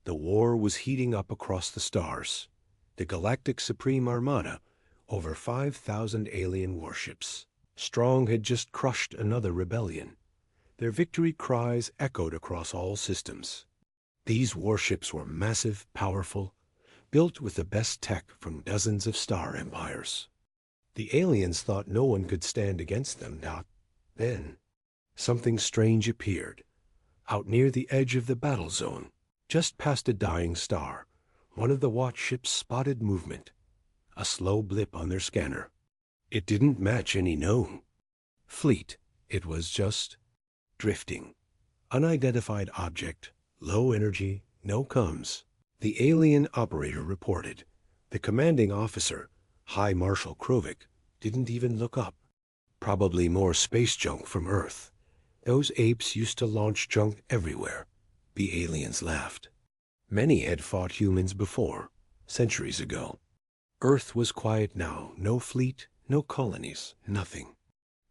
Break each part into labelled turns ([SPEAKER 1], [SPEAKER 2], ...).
[SPEAKER 1] The war was heating up across the stars. The Galactic Supreme Armada, over 5,000 alien warships. Strong had just crushed another rebellion. Their victory cries echoed across all systems. These warships were massive, powerful, built with the best tech from dozens of star empires. The aliens thought no one could stand against them. Then, something strange appeared. Out near the edge of the battle zone, just past a dying star, one of the warships spotted movement. A slow blip on their scanner. It didn't match any known fleet. It was just drifting. Unidentified object, low energy, no comms. The alien operator reported. The commanding officer, High Marshal Krovic, didn't even look up. Probably more space junk from Earth. Those apes used to launch junk everywhere. The aliens laughed. Many had fought humans before, centuries ago. Earth was quiet now, no fleet, no colonies, nothing.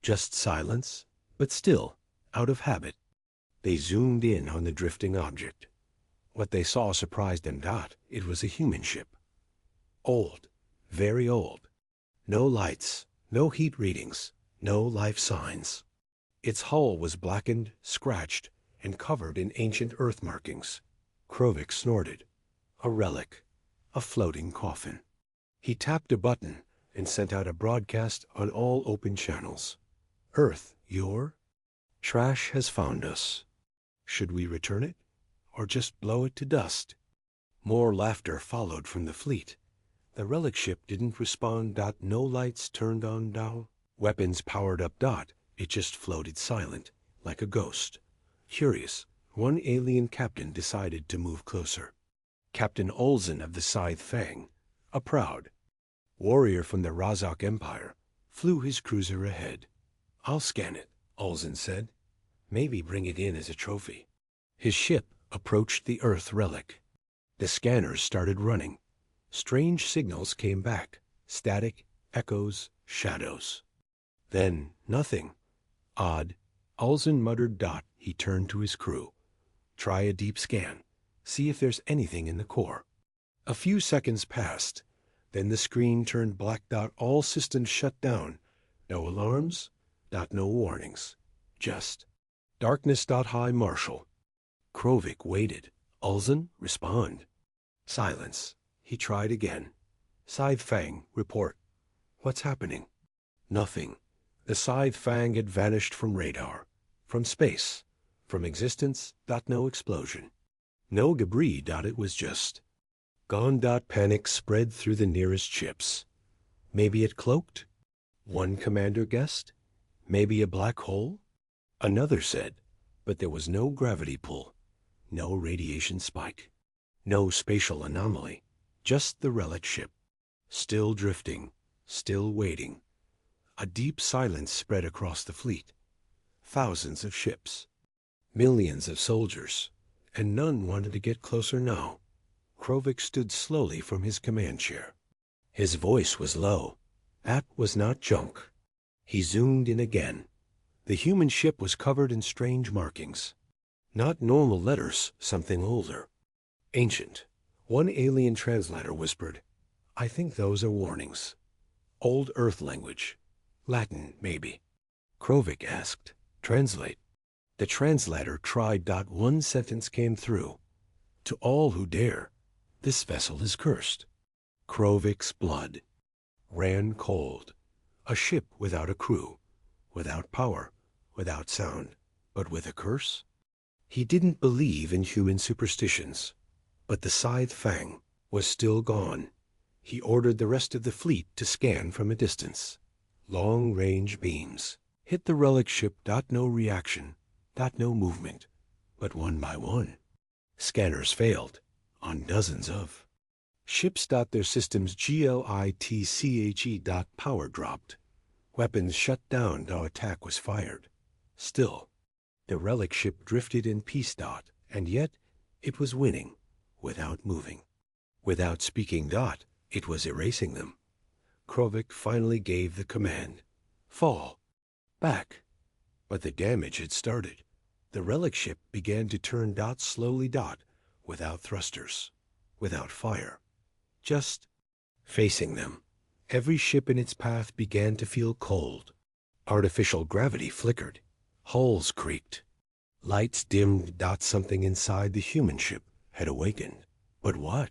[SPEAKER 1] Just silence, but still, out of habit. They zoomed in on the drifting object. What they saw surprised them. It was a human ship. Old, very old. No lights, no heat readings, no life signs. Its hull was blackened, scratched, and covered in ancient Earth markings. Krovic snorted. A relic, a floating coffin. He tapped a button and sent out a broadcast on all open channels. Earth, your trash has found us. Should we return it, or just blow it to dust? More laughter followed from the fleet. The relic ship didn't respond. No lights turned on. Weapons powered up. It just floated silent, like a ghost. Curious, one alien captain decided to move closer. Captain Olsen of the Scythe Fang, a proud warrior from the Razak Empire, flew his cruiser ahead. "I'll scan it," Olsen said. "Maybe bring it in as a trophy." His ship approached the Earth relic. The scanners started running. Strange signals came back. Static, echoes, shadows. Then nothing. Odd. Olsen muttered. He turned to his crew. "Try a deep scan. See if there's anything in the core." A few seconds passed. Then the screen turned black. All systems shut down. No alarms. No warnings. Just darkness. High Marshal Krovic waited. "Olsen, respond." Silence. He tried again. "Scythe Fang, report." "What's happening?" Nothing. The Scythe Fang had vanished from radar, from space, from existence. No explosion. No debris. It was just gone. Panic spread through the nearest ships. Maybe it cloaked? One commander guessed. Maybe a black hole? Another said. But there was no gravity pull, no radiation spike, no spatial anomaly. Just the relic ship, still drifting, still waiting. A deep silence spread across the fleet. Thousands of ships, millions of soldiers, and none wanted to get closer now. Krovic stood slowly from his command chair. His voice was low. That was not junk. He zoomed in again. The human ship was covered in strange markings. Not normal letters, something older. Ancient. One alien translator whispered, "I think those are warnings." Old Earth language. Latin, maybe. Krovic asked, "Translate." The translator tried. One sentence came through. "To all who dare, this vessel is cursed." Krovic's blood ran cold. A ship without a crew, without power, without sound, but with a curse? He didn't believe in human superstitions. But the Scythe Fang was still gone. He ordered the rest of the fleet to scan from a distance. Long-range beams hit the relic ship. No reaction, no movement. But one by one, scanners failed on dozens of ships. Their systems glitche. Power dropped. Weapons shut down. No attack was fired. Still, the relic ship drifted in peace. And yet it was winning. Without moving, without speaking. It was erasing them. Krovic finally gave the command. Fall. Back. But the damage had started. The relic ship began to turn. Slowly. without thrusters, without fire, just facing them. Every ship in its path began to feel cold. Artificial gravity flickered. Hulls creaked. Lights dimmed. Something inside the human ship had awakened. But what?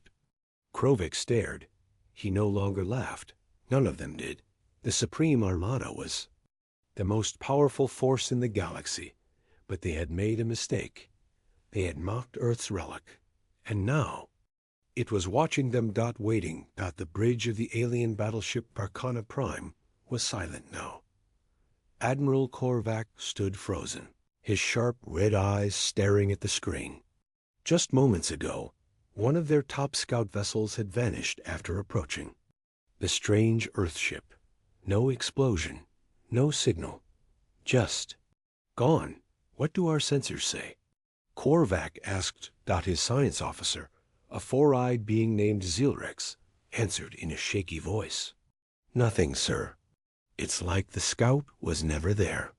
[SPEAKER 1] Krovic stared. He no longer laughed. None of them did. The Supreme Armada was the most powerful force in the galaxy. But they had made a mistake. They had mocked Earth's relic. And now it was watching them. Waiting. The bridge of the alien battleship Barkana Prime was silent now. Admiral Korvac stood frozen, his sharp red eyes staring at the screen. Just moments ago, one of their top scout vessels had vanished after approaching. The strange Earthship. No explosion, no signal. Just gone. What do our sensors say? Korvac asked. His science officer, a four-eyed being named Zilrex, answered in a shaky voice. Nothing, sir. It's like the scout was never there.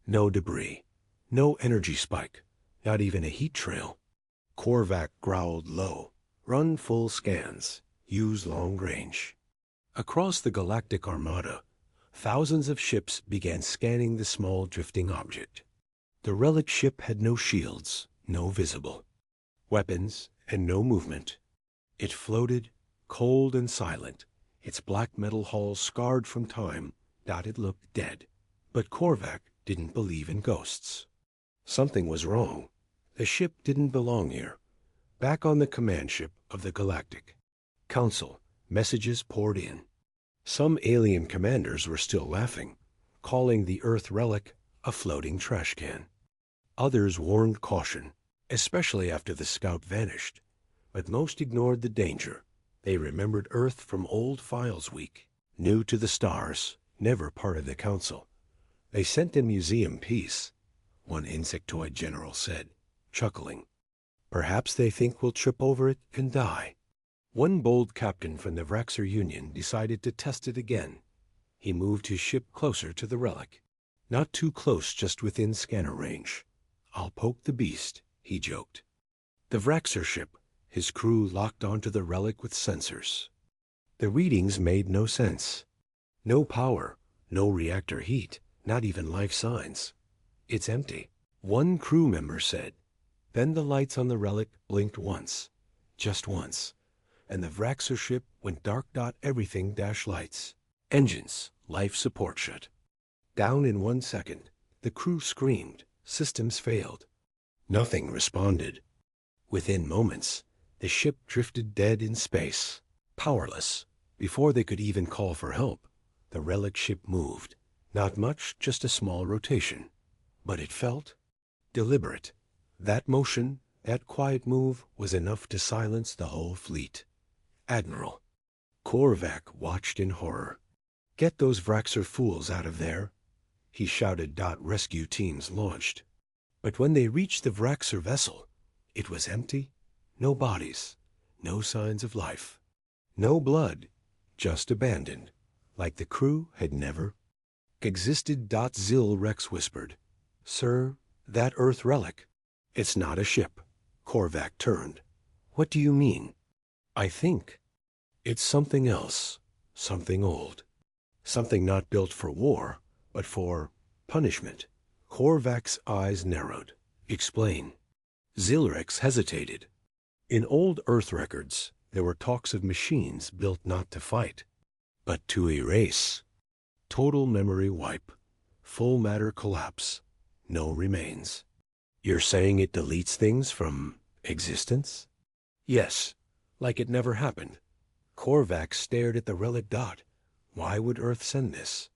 [SPEAKER 1] No debris, no energy spike, not even a heat trail. Korvac growled low. Run full scans. Use long range. Across the galactic armada, thousands of ships began scanning the small drifting object. The relic ship had no shields, no visible weapons, and no movement. It floated, cold and silent, its black metal hull scarred from time. It looked dead. But Korvac didn't believe in ghosts. Something was wrong. The ship didn't belong here. Back on the command ship of the Galactic Council, messages poured in. Some alien commanders were still laughing, calling the Earth relic a floating trash can. Others warned caution, especially after the scout vanished. But most ignored the danger. They remembered Earth from old Files Week, new to the stars, never part of the Council. They sent a museum piece, one insectoid general said, chuckling. Perhaps they think we'll trip over it and die. One bold captain from the Vraxer Union decided to test it again. He moved his ship closer to the relic. Not too close, just within scanner range. I'll poke the beast, he joked. The Vraxer ship, his crew locked onto the relic with sensors. The readings made no sense. No power, no reactor heat, not even life signs. It's empty, one crew member said. Then the lights on the relic blinked once, just once, and the Vraxer ship went dark. Everything dash lights, engines, life support shut. Down in 1 second, the crew screamed, systems failed. Nothing responded. Within moments, the ship drifted dead in space, powerless. Before they could even call for help, the relic ship moved. Not much, just a small rotation. But it felt deliberate. That motion, that quiet move, was enough to silence the whole fleet. Admiral Korvac watched in horror. Get those Vraxer fools out of there, he shouted. Rescue teams launched. But when they reached the Vraxer vessel, it was empty. No bodies, no signs of life, no blood, just abandoned, like the crew had never existed. Zilrex whispered, Sir, that Earth relic, it's not a ship. Korvac turned. What do you mean? I think it's something else, something old, something not built for war, but for punishment. Korvac's eyes narrowed. Explain. Zilrex hesitated. In old Earth records, there were talks of machines built not to fight, but to erase. Total memory wipe, full matter collapse, no remains. You're saying it deletes things from existence? Yes, like it never happened. Korvac stared at the relic. Why would Earth send this?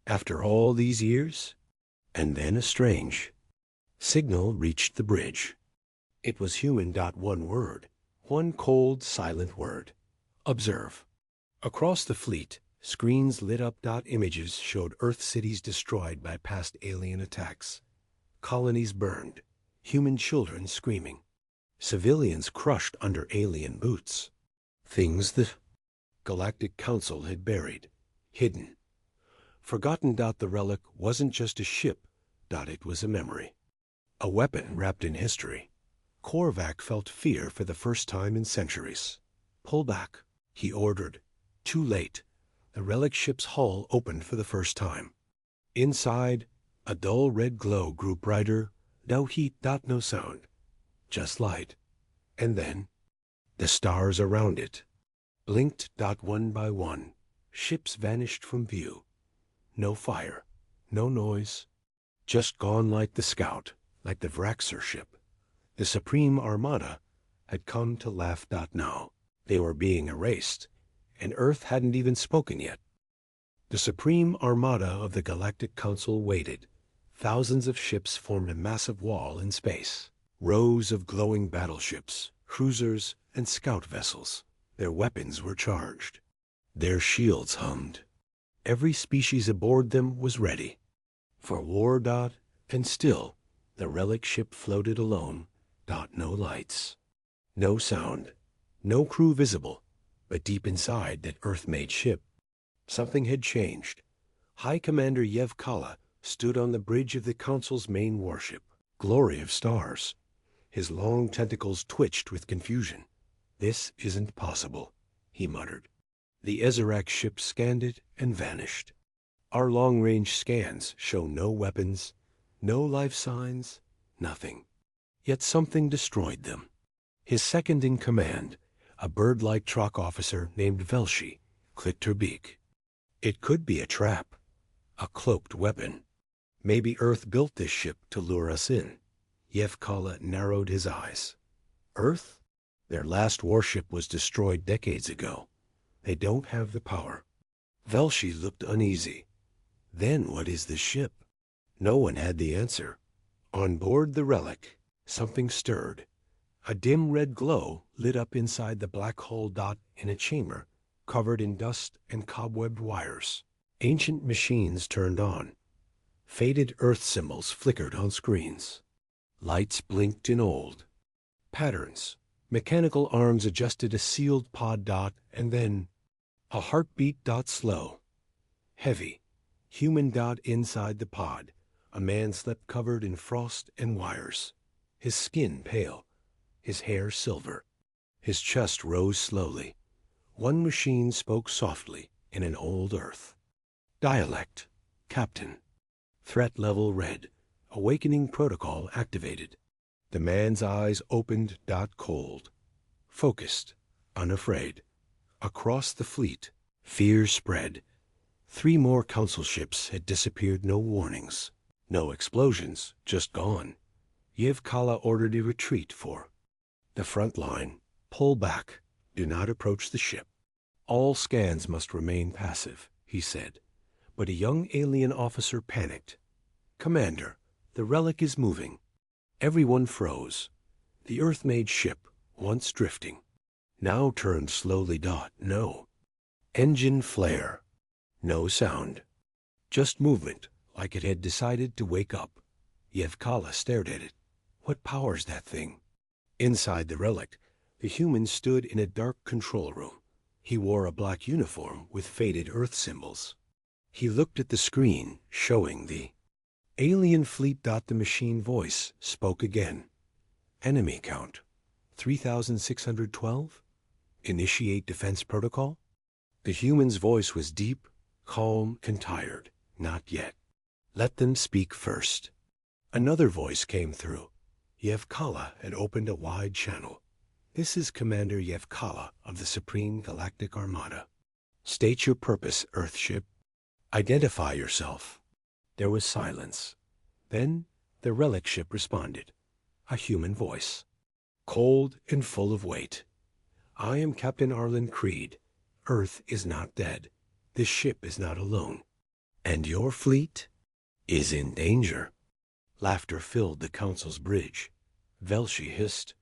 [SPEAKER 1] After all these years? And then a strange signal reached the bridge. It was human. One word, one cold, silent word. Observe. Across the fleet, screens lit up. Images showed Earth cities destroyed by past alien attacks. Colonies burned, human children screaming, civilians crushed under alien boots. Things the Galactic Council had buried, hidden, forgotten. The relic wasn't just a ship. It was a memory, a weapon wrapped in history. Korvac felt fear for the first time in centuries. "Pull back," he ordered. Too late. The relic ship's hull opened for the first time. Inside, a dull red glow grew brighter. No heat, no sound. Just light. And then, the stars around it blinked. One by one. Ships vanished from view. No fire. No noise. Just gone like the Scout, like the Vraxer ship. The Supreme Armada had come to laugh. Now they were being erased, and Earth hadn't even spoken yet. The Supreme Armada of the Galactic Council waited. Thousands of ships formed a massive wall in space. Rows of glowing battleships, cruisers, and scout vessels. Their weapons were charged. Their shields hummed. Every species aboard them was ready for war. And still, the relic ship floated alone. No lights. No sound. No crew visible. But deep inside that Earth-made ship, something had changed. High Commander Yahan stood on the bridge of the Council's main warship. Glory of stars. His long tentacles twitched with confusion. "This isn't possible," he muttered. The Ezerac ship scanned it and vanished. "Our long-range scans show no weapons, no life signs, nothing." Yet something destroyed them. His second-in-command, a bird-like Trock officer named Velshi, clicked her beak. It could be a trap, a cloaked weapon. Maybe Earth built this ship to lure us in. Yahan narrowed his eyes. Earth? Their last warship was destroyed decades ago. They don't have the power. Velshi looked uneasy. Then what is this ship? No one had the answer. On board the Relic, something stirred. A dim red glow lit up inside the black hull. In a chamber covered in dust and cobwebbed wires. Ancient machines turned on. Faded Earth symbols flickered on screens. Lights blinked in old patterns. Mechanical arms adjusted a sealed pod. And then a heartbeat. Slow. Heavy. Human. Inside the pod, a man slept covered in frost and wires. His skin pale. His hair silver. His chest rose slowly. One machine spoke softly in an old Earth. Dialect. Captain. Threat level red. Awakening protocol activated. The man's eyes opened. Cold. Focused. Unafraid. Across the fleet, fear spread. 3 more council ships had disappeared. No warnings. No explosions. Just gone. Yahan ordered a retreat for the front line. Pull back. Do not approach the ship. All scans must remain passive, he said. But a young alien officer panicked. "Commander, the Relic is moving." Everyone froze. The Earth-made ship, once drifting, now turned slowly. No. Engine flare. No sound. Just movement, like it had decided to wake up. Yahan stared at it. What powers that thing? Inside the Relic, the human stood in a dark control room. He wore a black uniform with faded Earth symbols. He looked at the screen, showing the alien fleet. The machine voice spoke again. "Enemy count 3,612. Initiate defense protocol." The human's voice was deep, calm, and tired. "Not yet. Let them speak first." Another voice came through. Yahan had opened a wide channel. "This is Commander Yahan of the Supreme Galactic Armada. State your purpose, Earthship. Identify yourself." There was silence. Then the Relic ship responded. A human voice, cold and full of weight. "I am Captain Arlen Creed. Earth is not dead. This ship is not alone. And your fleet is in danger." Laughter filled the Council's bridge. Velshi hissed.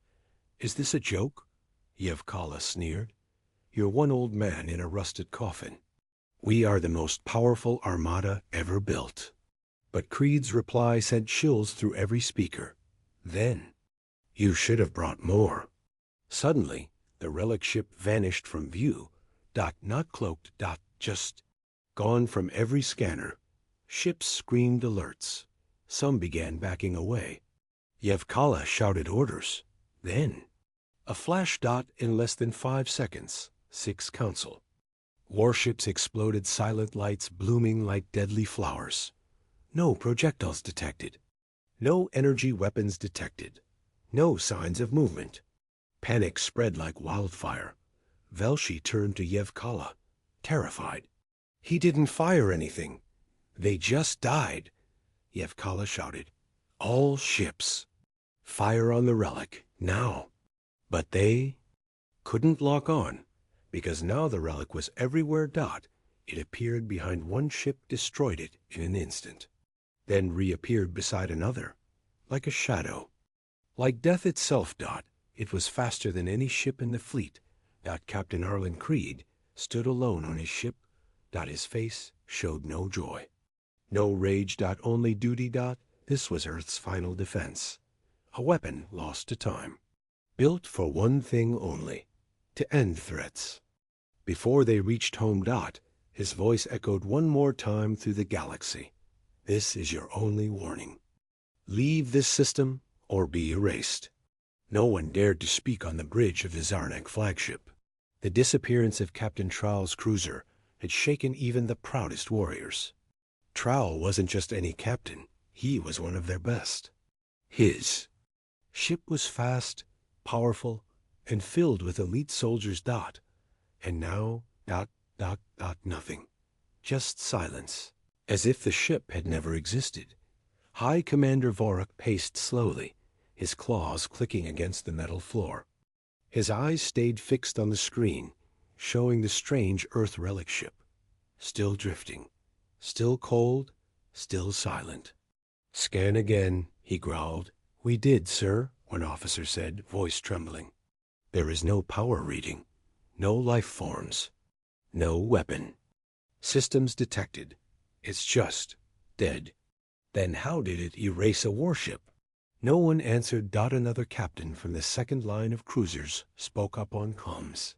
[SPEAKER 1] "Is this a joke?" Yahan sneered. "You're one old man in a rusted coffin. We are the most powerful armada ever built." But Creed's reply sent chills through every speaker. "Then, you should have brought more." Suddenly, the Relic ship vanished from view. Not cloaked. Just gone from every scanner. Ships screamed alerts. Some began backing away. Yahan shouted orders. Then, a flash dot in less than 5 seconds, 6 council. Warships exploded, silent lights blooming like deadly flowers. No projectiles detected. No energy weapons detected. No signs of movement. Panic spread like wildfire. Velshi turned to Yevkala, terrified. He didn't fire anything. They just died. Yevkala shouted. All ships. Fire on the Relic, now. But they couldn't lock on, because now the Relic was everywhere. It appeared behind one ship, destroyed it in an instant. Then reappeared beside another, like a shadow. Like death itself. It was faster than any ship in the fleet. Captain Arlen Creed stood alone on his ship. His face showed no joy. No rage. Only duty. This was Earth's final defense. A weapon lost to time. Built for one thing only, to end threats. Before they reached home. His voice echoed one more time through the galaxy. This is your only warning. Leave this system or be erased. No one dared to speak on the bridge of the Zarnak flagship. The disappearance of Captain Trowell's cruiser had shaken even the proudest warriors. Trowell wasn't just any captain. He was one of their best. His ship was fast, powerful, and filled with elite soldiers. And now, nothing. Just silence, as if the ship had never existed. High Commander Vorak paced slowly, his claws clicking against the metal floor. His eyes stayed fixed on the screen, showing the strange Earth Relic ship. Still drifting, still cold, still silent. Scan again, he growled. We did, sir, one officer said, voice trembling. There is no power reading, no life forms, no weapon. Systems detected. It's just dead. Then how did it erase a warship? No one answered. Another captain from the second line of cruisers spoke up on comms.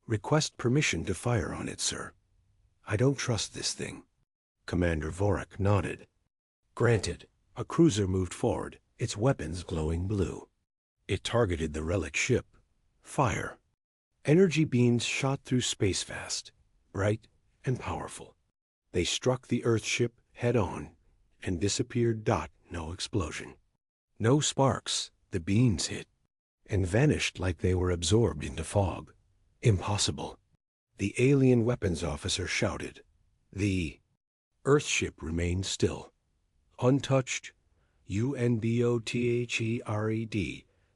[SPEAKER 1] Request permission to fire on it, sir. I don't trust this thing. Commander Vorak nodded. Granted. A cruiser moved forward, its weapons glowing blue. It targeted the Relic ship. Fire. Energy beams shot through space fast, bright and powerful. They struck the Earth ship head on and disappeared. No explosion. No sparks. The beams hit and vanished like they were absorbed into fog. Impossible. The alien weapons officer shouted. The Earth ship remained still. Untouched. UNBOTHERED.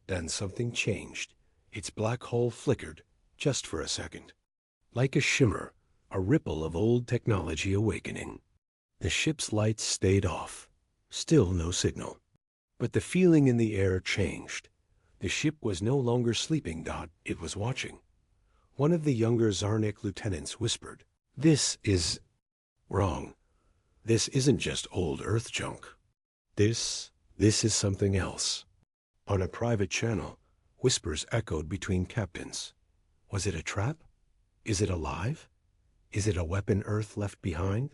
[SPEAKER 1] Then something changed. Its black hole flickered, just for a second. Like a shimmer, a ripple of old technology awakening. The ship's lights stayed off. Still no signal. But the feeling in the air changed. The ship was no longer sleeping. It was watching. One of the younger Zarnik lieutenants whispered, This is wrong. This isn't just old Earth junk. This is something else. On a private channel, whispers echoed between captains. Was it a trap? Is it alive? Is it a weapon Earth left behind?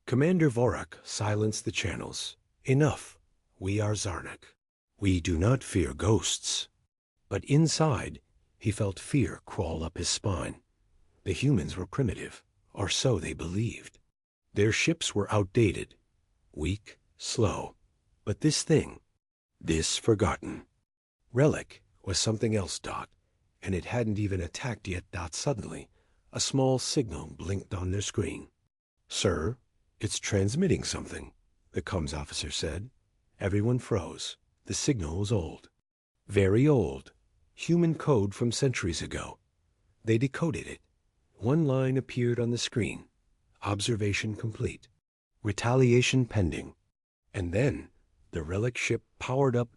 [SPEAKER 1] Commander Vorak silenced the channels. Enough. We are Zarnak. We do not fear ghosts. But inside, he felt fear crawl up his spine. The humans were primitive, or so they believed. Their ships were outdated, weak, slow. But this thing, this forgotten Relic was something else. And it hadn't even attacked yet. Suddenly, a small signal blinked on their screen. Sir, it's transmitting something, the comms officer said. Everyone froze. The signal was old. Very old. Human code from centuries ago. They decoded it. One line appeared on the screen. Observation complete. Retaliation pending. And then the Relic ship powered up.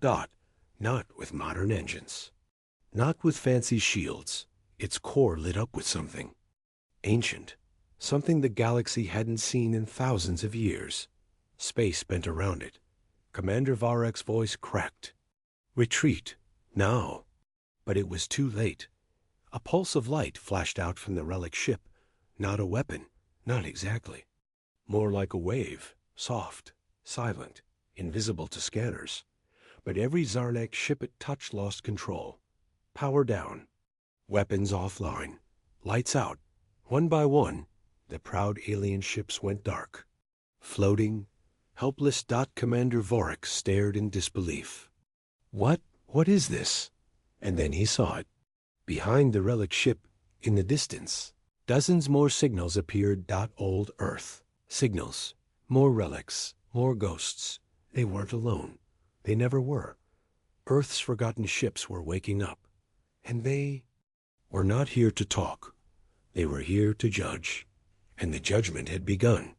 [SPEAKER 1] Not with modern engines. Not with fancy shields. Its core lit up with something ancient. Something the galaxy hadn't seen in thousands of years. Space bent around it. Commander Varek's voice cracked. Retreat. Now. But it was too late. A pulse of light flashed out from the Relic ship. Not a weapon. Not exactly. More like a wave. Soft. Silent. Invisible to scanners. But every Zarnak ship it touched lost control. Power down. Weapons offline. Lights out. One by one, the proud alien ships went dark. Floating, helpless. Commander Vorik stared in disbelief. What is this? And then he saw it. Behind the Relic ship, in the distance, dozens more signals appeared. Old Earth. Signals. More relics. More ghosts. They weren't alone. They never were. Earth's forgotten ships were waking up. And they were not here to talk. They were here to judge. And the judgment had begun.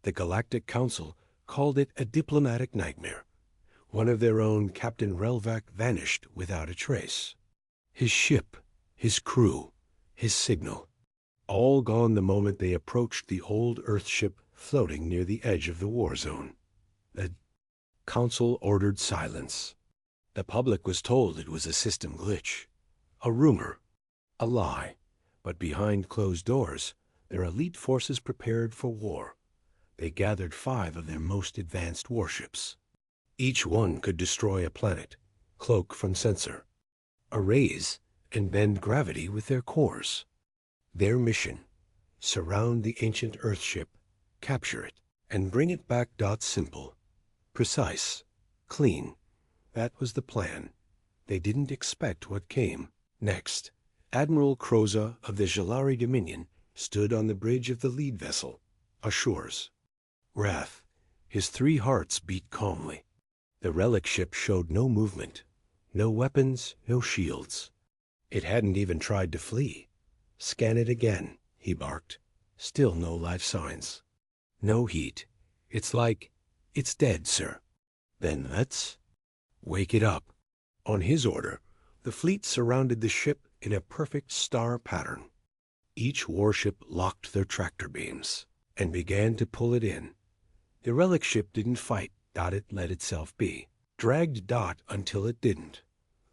[SPEAKER 1] The Galactic Council called it a diplomatic nightmare. One of their own, Captain Relvac, vanished without a trace. His ship, his crew, his signal, all gone the moment they approached the old Earth ship floating near the edge of the war zone. The Council ordered silence. The public was told it was a system glitch, a rumor, a lie. But behind closed doors, their elite forces prepared for war. They gathered 5 of their most advanced warships. Each one could destroy a planet, cloak from sensor, erase and bend gravity with their cores. Their mission: surround the ancient Earth ship, capture it, and bring it back. Simple, precise, clean. That was the plan. They didn't expect what came next. Admiral Kroza of the Jalari Dominion stood on the bridge of the lead vessel, Ashur's. Wrath, his 3 hearts beat calmly. The Relic ship showed no movement, no weapons, no shields. It hadn't even tried to flee. Scan it again, he barked. Still no life signs. No heat. It's like it's dead, sir. Then let's wake it up. On his order, the fleet surrounded the ship in a perfect star pattern. Each warship locked their tractor beams and began to pull it in. The Relic ship didn't fight. It let itself be. Dragged until it didn't.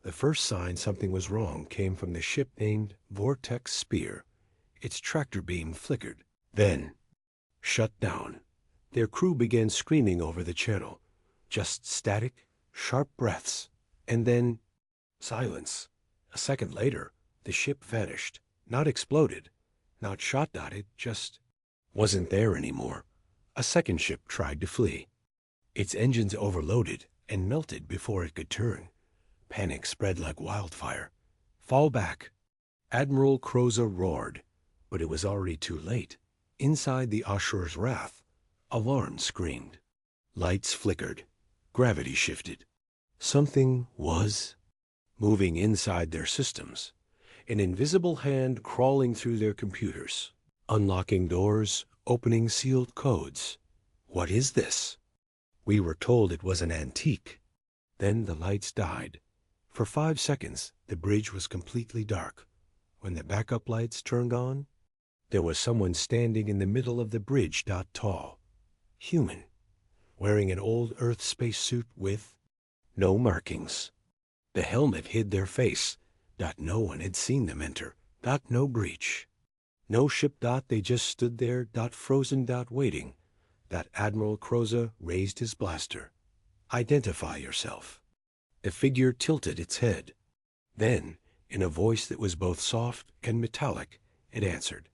[SPEAKER 1] The first sign something was wrong came from the ship named Vortex Spear. Its tractor beam flickered, then shut down. Their crew began screaming over the channel. Just static, sharp breaths, and then silence. A second later, the ship vanished. Not exploded, not shot. It just wasn't there anymore. A second ship tried to flee. Its engines overloaded and melted before it could turn. Panic spread like wildfire. Fall back. Admiral Kroza roared, but it was already too late. Inside the Ashur's Wrath, alarms screamed. Lights flickered. Gravity shifted. Something was moving inside their systems. An invisible hand crawling through their computers, unlocking doors, opening sealed codes. What is this? We were told it was an antique. Then the lights died. For 5 seconds, the bridge was completely dark. When the backup lights turned on, there was someone standing in the middle of the bridge. Tall, human, wearing an old Earth spacesuit with no markings. The helmet hid their face. No one had seen them enter. No breach. No ship. They just stood there. Frozen. Waiting. Admiral Kroza raised his blaster. Identify yourself. The figure tilted its head. Then, in a voice that was both soft and metallic, it answered,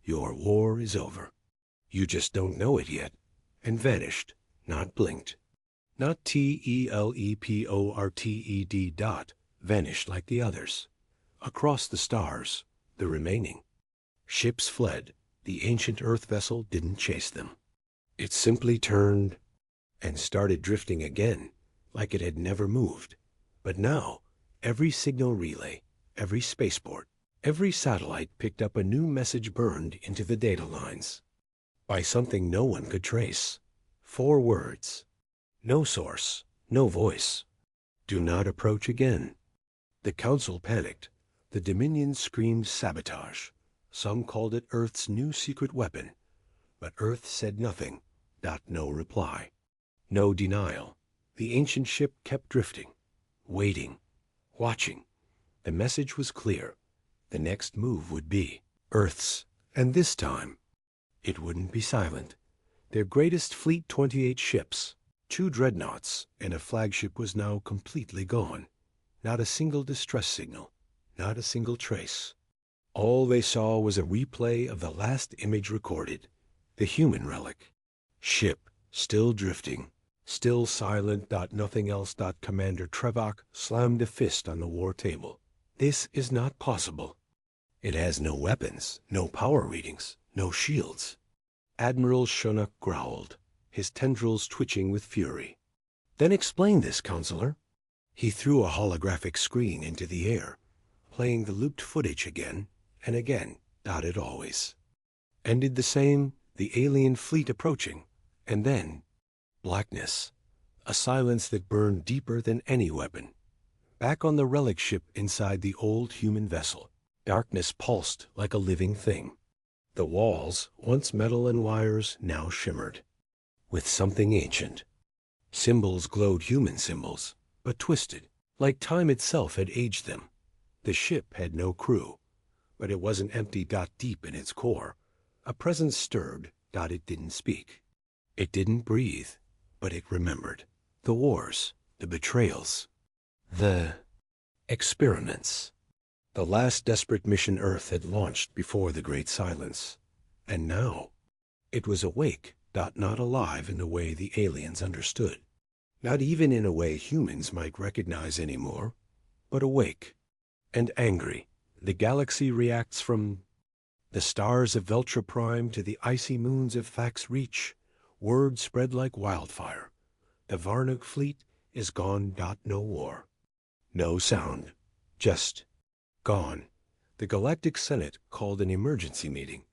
[SPEAKER 1] "Your war is over. You just don't know it yet," and vanished, not blinked. Not TELEPORTED. Vanished like the others. Across the stars, the remaining ships fled. The ancient Earth vessel didn't chase them. It simply turned and started drifting again, like it had never moved. But now, every signal relay, every spaceport, every satellite picked up a new message burned into the data lines. By something no one could trace. 4 words. No source, no voice. Do not approach again. The Council panicked. The Dominion screamed sabotage. Some called it Earth's new secret weapon. But Earth said nothing. No reply. No denial. The ancient ship kept drifting, waiting, watching. The message was clear. The next move would be Earth's, and this time, it wouldn't be silent. Their greatest fleet, 28 ships, 2 dreadnoughts and a flagship was now completely gone. Not a single distress signal, not a single trace. All they saw was a replay of the last image recorded, the human relic. Ship, still drifting, still silent. Nothing else. Commander Trevok slammed a fist on the war table. This is not possible. It has no weapons, no power readings, no shields. Admiral Shonak growled, his tendrils twitching with fury. Then explain this, counselor. He threw a holographic screen into the air, playing the looped footage again and again. It always ended the same, the alien fleet approaching, and then blackness, a silence that burned deeper than any weapon. Back on the relic ship inside the old human vessel, darkness pulsed like a living thing. The walls, once metal and wires, now shimmered with something ancient. Symbols glowed, human symbols, but twisted, like time itself had aged them. The ship had no crew, but it wasn't empty. Deep in its core, a presence stirred. It didn't speak. It didn't breathe, but it remembered. The wars, the betrayals, the experiments. The last desperate mission Earth had launched before the Great Silence. And now it was awake. Not alive in the way the aliens understood. Not even in a way humans might recognize anymore, but awake and angry. The galaxy reacts from the stars of Veltra Prime to the icy moons of Fax Reach. Word spread like wildfire. The Varnuk fleet is gone. No war. No sound. Just gone. The Galactic Senate called an emergency meeting.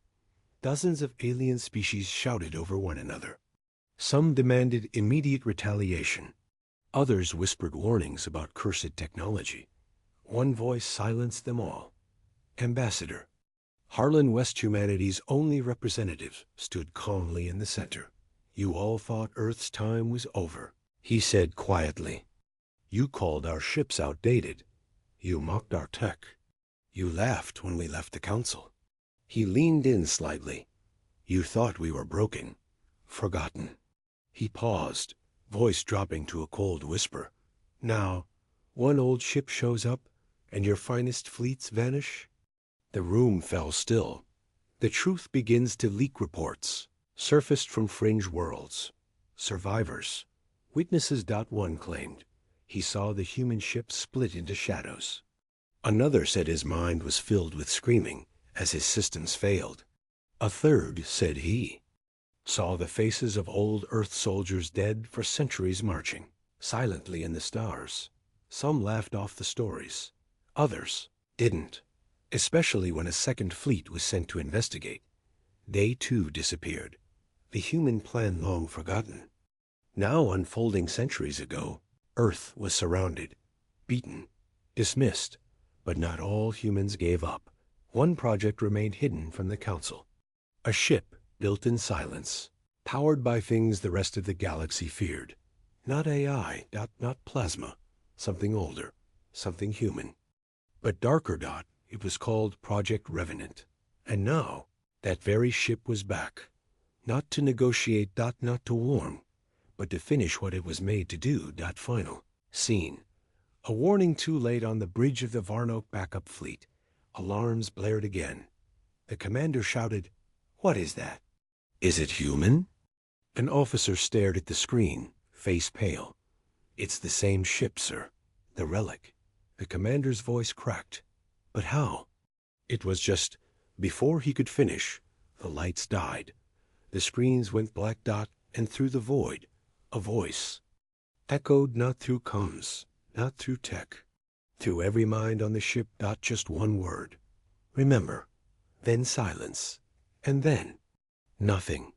[SPEAKER 1] Dozens of alien species shouted over one another. Some demanded immediate retaliation. Others whispered warnings about cursed technology. One voice silenced them all. Ambassador, Harlan West, humanity's only representative, stood calmly in the center. You all thought Earth's time was over, he said quietly. You called our ships outdated. You mocked our tech. You laughed when we left the council. He leaned in slightly. You thought we were broken, forgotten. He paused, voice dropping to a cold whisper. Now, one old ship shows up, and your finest fleets vanish? The room fell still. The truth begins to leak. Reports surfaced from fringe worlds. Survivors. Witnesses. One claimed he saw the human ship split into shadows. Another said his mind was filled with screaming as his systems failed. A third said he saw the faces of old Earth soldiers dead for centuries marching silently in the stars. Some laughed off the stories. Others didn't, especially when a second fleet was sent to investigate. They too disappeared, the human plan long forgotten. Now unfolding centuries ago, Earth was surrounded, beaten, dismissed, but not all humans gave up. One project remained hidden from the council. A ship built in silence, powered by things the rest of the galaxy feared. Not AI. Not plasma. Something older, something human. But darker. It was called Project Revenant. And now, that very ship was back. Not to negotiate. Not to warn, but to finish what it was made to do. Final scene. A warning too late on the bridge of the Varnok backup fleet. Alarms blared again. The commander shouted, "What is that? Is it human?" An officer stared at the screen, face pale. "It's the same ship, sir. The Relic." The commander's voice cracked. "But how?" It was just before he could finish, the lights died. The screens went black. And through the void, a voice echoed, not through comms, not through tech, through every mind on the ship. Just one word. Remember. Then silence. And then nothing.